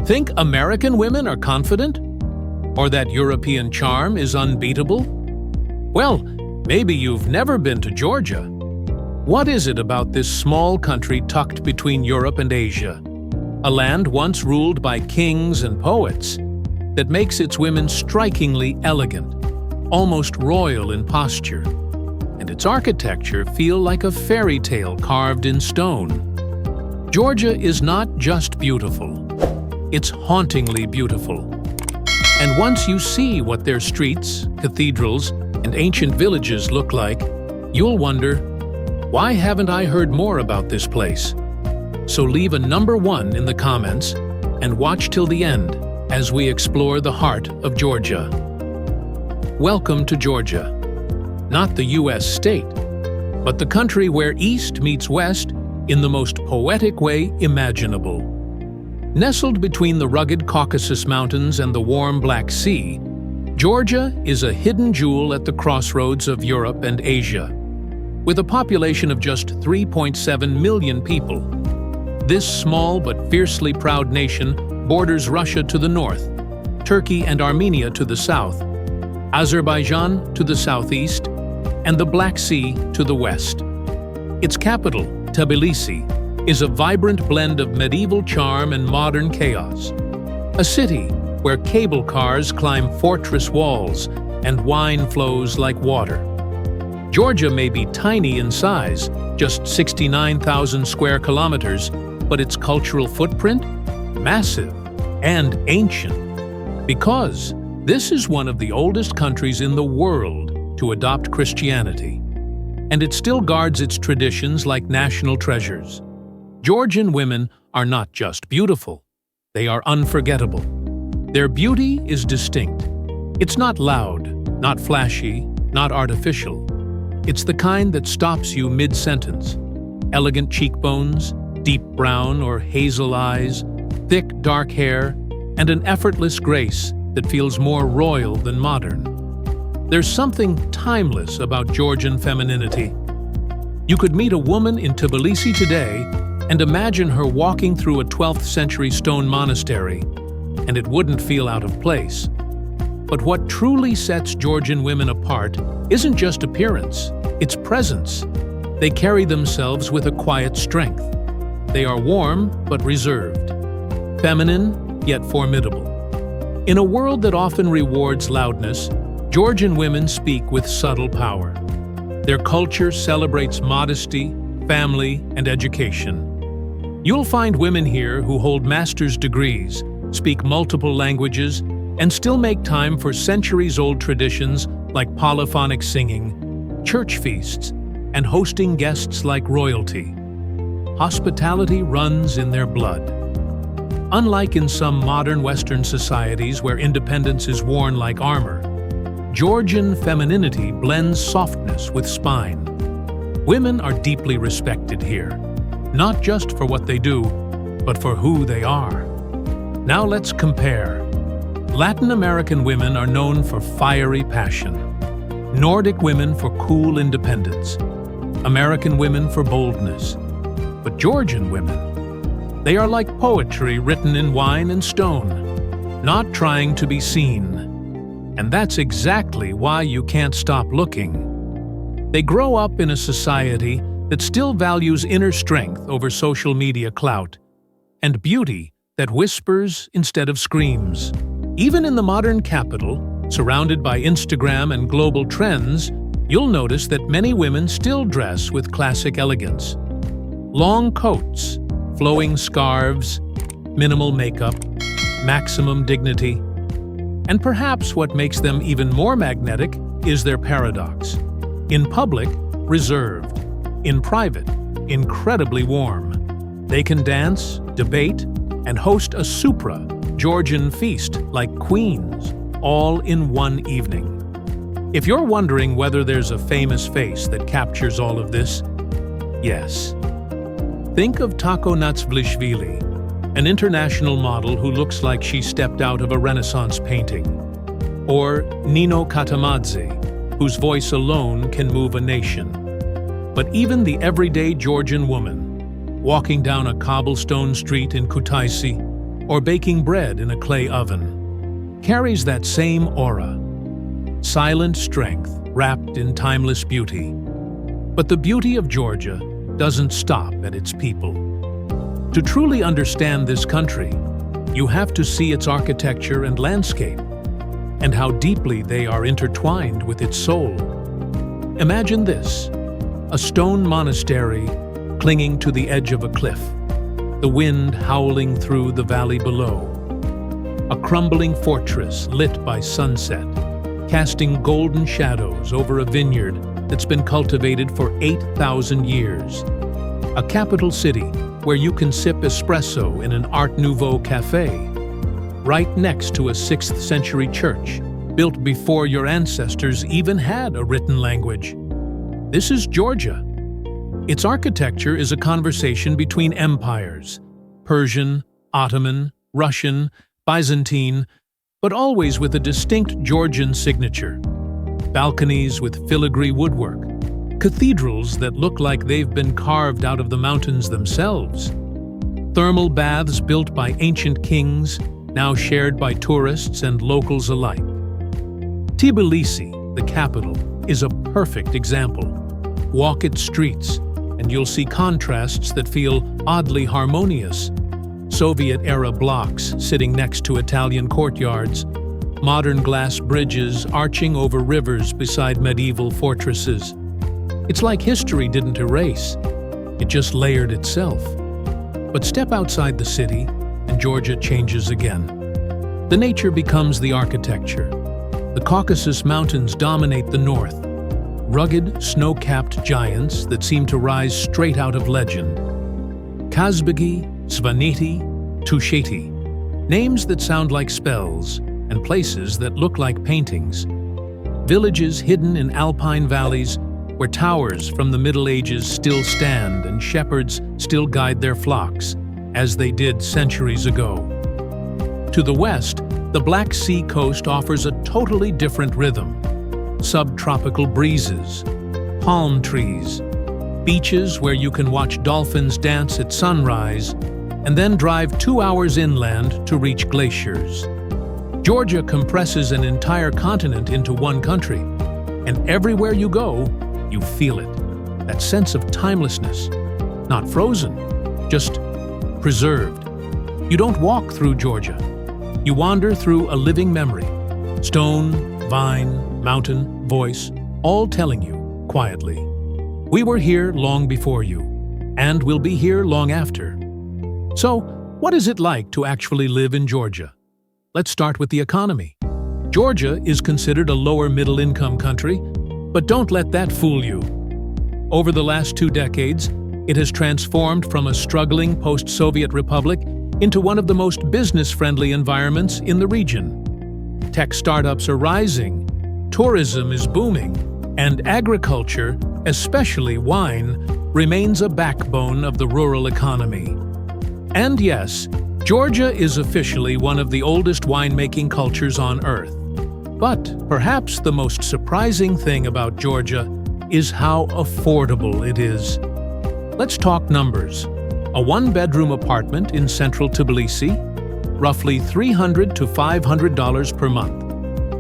Think American women are confident? Or that European charm is unbeatable? Well, maybe you've never been to Georgia. What is it about this small country tucked between Europe and Asia, a land once ruled by kings and poets, that makes its women strikingly elegant, almost royal in posture, and its architecture feel like a fairy tale carved in stone? Georgia is not just beautiful, it's hauntingly beautiful. And once you see what their streets, cathedrals, and ancient villages look like, you'll wonder, why haven't I heard more about this place? So leave a number 1 in the comments and watch till the end as we explore the heart of Georgia. Welcome to Georgia. Not the US state, but the country where East meets West in the most poetic way imaginable. Nestled between the rugged Caucasus Mountains and the warm Black Sea, Georgia is a hidden jewel at the crossroads of Europe and Asia. With a population of just 3.7 million people, this small but fiercely proud nation borders Russia to the north, Turkey and Armenia to the south, Azerbaijan to the southeast, and the Black Sea to the west. Its capital, Tbilisi, is a vibrant blend of medieval charm and modern chaos. A city where cable cars climb fortress walls and wine flows like water. Georgia may be tiny in size, just 69,000 square kilometers, but its cultural footprint? Massive and ancient. Because this is one of the oldest countries in the world to adopt Christianity. And it still guards its traditions like national treasures. Georgian women are not just beautiful, they are unforgettable. Their beauty is distinct. It's not loud, not flashy, not artificial. It's the kind that stops you mid-sentence. Elegant cheekbones, deep brown or hazel eyes, thick dark hair, and an effortless grace that feels more royal than modern. There's something timeless about Georgian femininity. You could meet a woman in Tbilisi today and imagine her walking through a 12th century stone monastery, and it wouldn't feel out of place. But what truly sets Georgian women apart isn't just appearance, it's presence. They carry themselves with a quiet strength. They are warm but reserved, feminine yet formidable. In a world that often rewards loudness, Georgian women speak with subtle power. Their culture celebrates modesty, family, and education. You'll find women here who hold master's degrees, speak multiple languages, and still make time for centuries-old traditions like polyphonic singing, church feasts, and hosting guests like royalty. Hospitality runs in their blood. Unlike in some modern Western societies where independence is worn like armor, Georgian femininity blends softness with spine. Women are deeply respected here, not just for what they do, but for who they are. Now let's compare. Latin American women are known for fiery passion, Nordic women for cool independence, American women for boldness. But Georgian women, they are like poetry written in wine and stone, not trying to be seen. And that's exactly why you can't stop looking. They grow up in a society that still values inner strength over social media clout, and beauty that whispers instead of screams. Even in the modern capital, surrounded by Instagram and global trends, you'll notice that many women still dress with classic elegance. Long coats, flowing scarves, minimal makeup, maximum dignity. And perhaps what makes them even more magnetic is their paradox. In public, reserved. In private, incredibly warm. They can dance, debate, and host a Georgian feast like queens, all in one evening. If you're wondering whether there's a famous face that captures all of this, yes. Think of Tako Natsvlishvili, an international model who looks like she stepped out of a Renaissance painting. Or Nino Katamadze, whose voice alone can move a nation. But even the everyday Georgian woman, walking down a cobblestone street in Kutaisi, or baking bread in a clay oven, carries that same aura. Silent strength wrapped in timeless beauty. But the beauty of Georgia doesn't stop at its people. To truly understand this country, you have to see its architecture and landscape, and how deeply they are intertwined with its soul. Imagine this: a stone monastery clinging to the edge of a cliff, the wind howling through the valley below. A crumbling fortress lit by sunset, casting golden shadows over a vineyard that's been cultivated for 8,000 years. A capital city where you can sip espresso in an Art Nouveau cafe, right next to a 6th century church built before your ancestors even had a written language. This is Georgia. Its architecture is a conversation between empires: Persian, Ottoman, Russian, Byzantine, but always with a distinct Georgian signature. Balconies with filigree woodwork, cathedrals that look like they've been carved out of the mountains themselves, thermal baths built by ancient kings, now shared by tourists and locals alike. Tbilisi, the capital, is a perfect example. Walk its streets, and you'll see contrasts that feel oddly harmonious. Soviet-era blocks sitting next to Italian courtyards, modern glass bridges arching over rivers beside medieval fortresses. It's like history didn't erase, it just layered itself. But step outside the city, and Georgia changes again. The nature becomes the architecture. The Caucasus Mountains dominate the north, rugged, snow-capped giants that seem to rise straight out of legend. Kazbegi, Svaneti, Tusheti, names that sound like spells, and places that look like paintings. Villages hidden in alpine valleys where towers from the Middle Ages still stand and shepherds still guide their flocks, as they did centuries ago. To the west, the Black Sea coast offers a totally different rhythm. Subtropical breezes, palm trees, beaches where you can watch dolphins dance at sunrise, and then drive 2 hours inland to reach glaciers. Georgia compresses an entire continent into one country, and everywhere you go, you feel it. That sense of timelessness. Not frozen, just preserved. You don't walk through Georgia. You wander through a living memory. Stone, vine, mountain, voice, all telling you, quietly, we were here long before you, and we'll be here long after. So, what is it like to actually live in Georgia? Let's start with the economy. Georgia is considered a lower middle-income country, but don't let that fool you. Over the last 2 decades, it has transformed from a struggling post-Soviet republic into one of the most business-friendly environments in the region. Tech startups are rising, tourism is booming, and agriculture, especially wine, remains a backbone of the rural economy. And yes, Georgia is officially one of the oldest winemaking cultures on Earth. But perhaps the most surprising thing about Georgia is how affordable it is. Let's talk numbers. A 1-bedroom apartment in central Tbilisi, roughly $300 to $500 per month.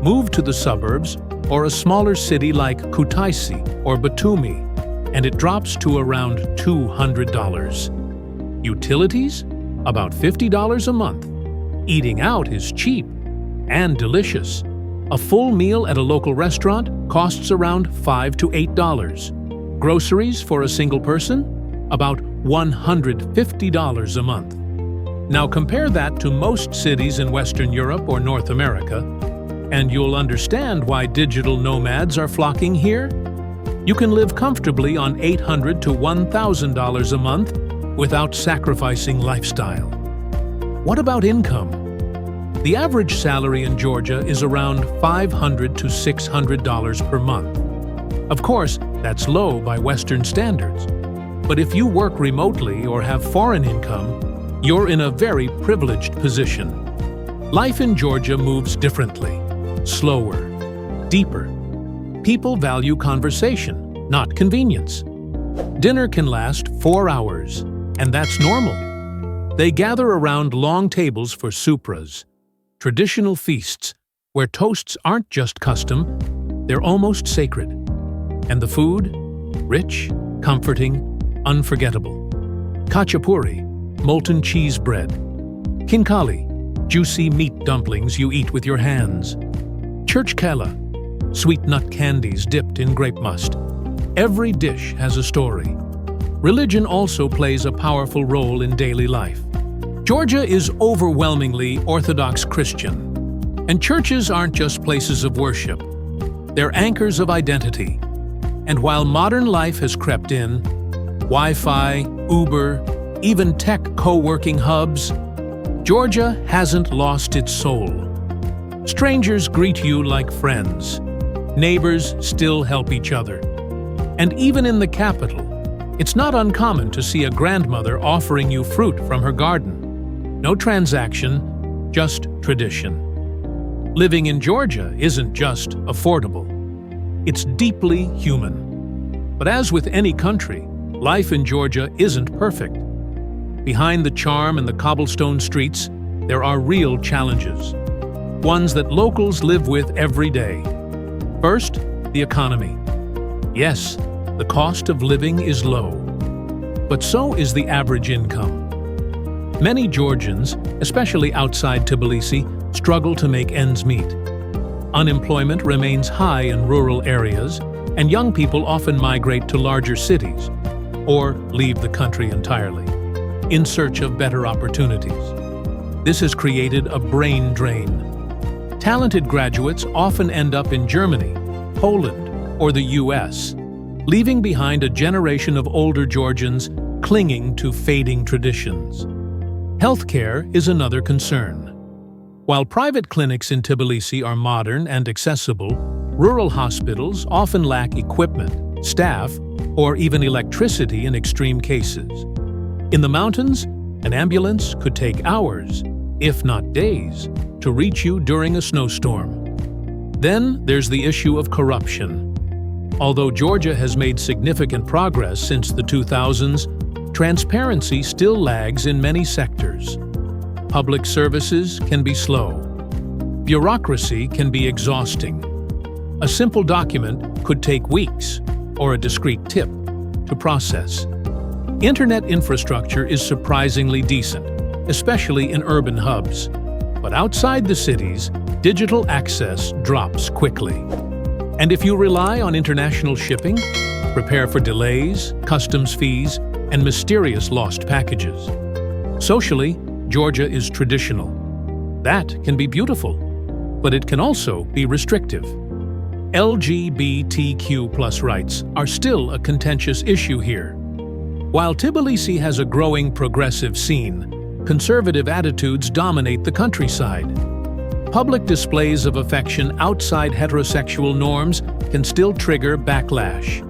Move to the suburbs or a smaller city like Kutaisi or Batumi, and it drops to around $200. Utilities? About $50 a month. Eating out is cheap and delicious. A full meal at a local restaurant costs around $5 to $8. Groceries for a single person? About $150 a month. Now compare that to most cities in Western Europe or North America, and you'll understand why digital nomads are flocking here. You can live comfortably on $800 to $1,000 a month without sacrificing lifestyle. What about income? The average salary in Georgia is around $500 to $600 per month. Of course, that's low by Western standards. But if you work remotely or have foreign income, you're in a very privileged position. Life in Georgia moves differently, slower, deeper. People value conversation, not convenience. Dinner can last 4 hours, and that's normal. They gather around long tables for supras, traditional feasts where toasts aren't just custom, they're almost sacred. And the food? Rich, comforting, unforgettable. Khachapuri, molten cheese bread. Khinkali, juicy meat dumplings you eat with your hands. Churchkela, sweet nut candies dipped in grape must. Every dish has a story. Religion also plays a powerful role in daily life. Georgia is overwhelmingly Orthodox Christian, and churches aren't just places of worship. They're anchors of identity. And while modern life has crept in, Wi-Fi, Uber, even tech co-working hubs, Georgia hasn't lost its soul. Strangers greet you like friends. Neighbors still help each other. And even in the capital, it's not uncommon to see a grandmother offering you fruit from her garden. No transaction, just tradition. Living in Georgia isn't just affordable. It's deeply human. But as with any country, life in Georgia isn't perfect. Behind the charm and the cobblestone streets, there are real challenges. Ones that locals live with every day. First, the economy. Yes, the cost of living is low, but so is the average income. Many Georgians, especially outside Tbilisi, struggle to make ends meet. Unemployment remains high in rural areas, and young people often migrate to larger cities or leave the country entirely in search of better opportunities. This has created a brain drain. Talented graduates often end up in Germany, Poland, or the US, leaving behind a generation of older Georgians clinging to fading traditions. Healthcare is another concern. While private clinics in Tbilisi are modern and accessible, rural hospitals often lack equipment, staff, or even electricity in extreme cases. In the mountains, an ambulance could take hours, if not days, to reach you during a snowstorm. Then there's the issue of corruption. Although Georgia has made significant progress since the 2000s, transparency still lags in many sectors. Public services can be slow. Bureaucracy can be exhausting. A simple document could take weeks, or a discreet tip, to process. Internet infrastructure is surprisingly decent, especially in urban hubs. But outside the cities, digital access drops quickly. And if you rely on international shipping, prepare for delays, customs fees, and mysterious lost packages. Socially, Georgia is traditional. That can be beautiful, but it can also be restrictive. LGBTQ+ rights are still a contentious issue here. While Tbilisi has a growing progressive scene, conservative attitudes dominate the countryside. Public displays of affection outside heterosexual norms can still trigger backlash.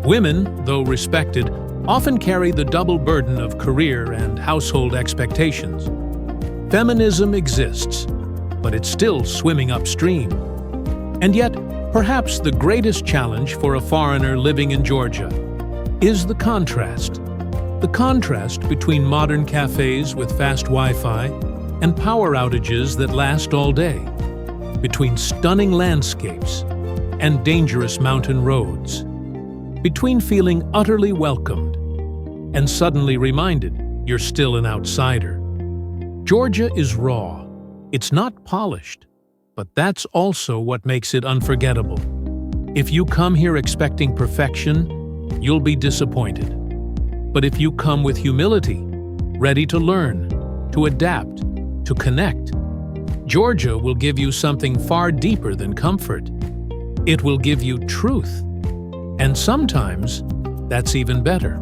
Women, though respected, often carry the double burden of career and household expectations. Feminism exists, but it's still swimming upstream. And yet, perhaps the greatest challenge for a foreigner living in Georgia is the contrast. The contrast between modern cafes with fast Wi-Fi and power outages that last all day, between stunning landscapes and dangerous mountain roads, between feeling utterly welcomed and suddenly reminded you're still an outsider. Georgia is raw. It's not polished, but that's also what makes it unforgettable. If you come here expecting perfection, you'll be disappointed. But if you come with humility, ready to learn, to adapt, to connect, Georgia will give you something far deeper than comfort. It will give you truth. And sometimes, that's even better.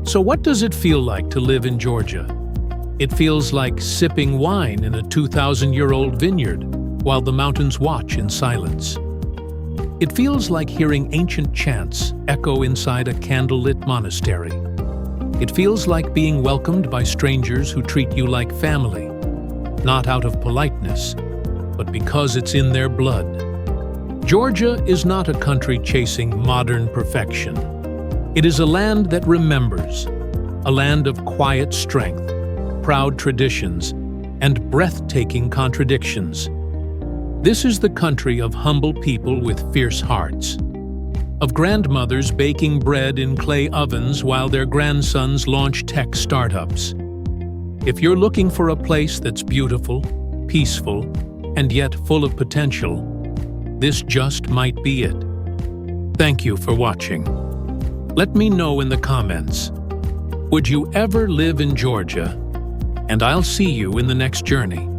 So what does it feel like to live in Georgia? It feels like sipping wine in a 2,000-year-old vineyard while the mountains watch in silence. It feels like hearing ancient chants echo inside a candlelit monastery. It feels like being welcomed by strangers who treat you like family, not out of politeness, but because it's in their blood. Georgia is not a country chasing modern perfection. It is a land that remembers, a land of quiet strength, proud traditions and breathtaking contradictions. This is the country of humble people with fierce hearts, of grandmothers baking bread in clay ovens while their grandsons launch tech startups. If you're looking for a place that's beautiful, peaceful, and yet full of potential, this just might be it. Thank you for watching. Let me know in the comments, would you ever live in Georgia? And I'll see you in the next journey.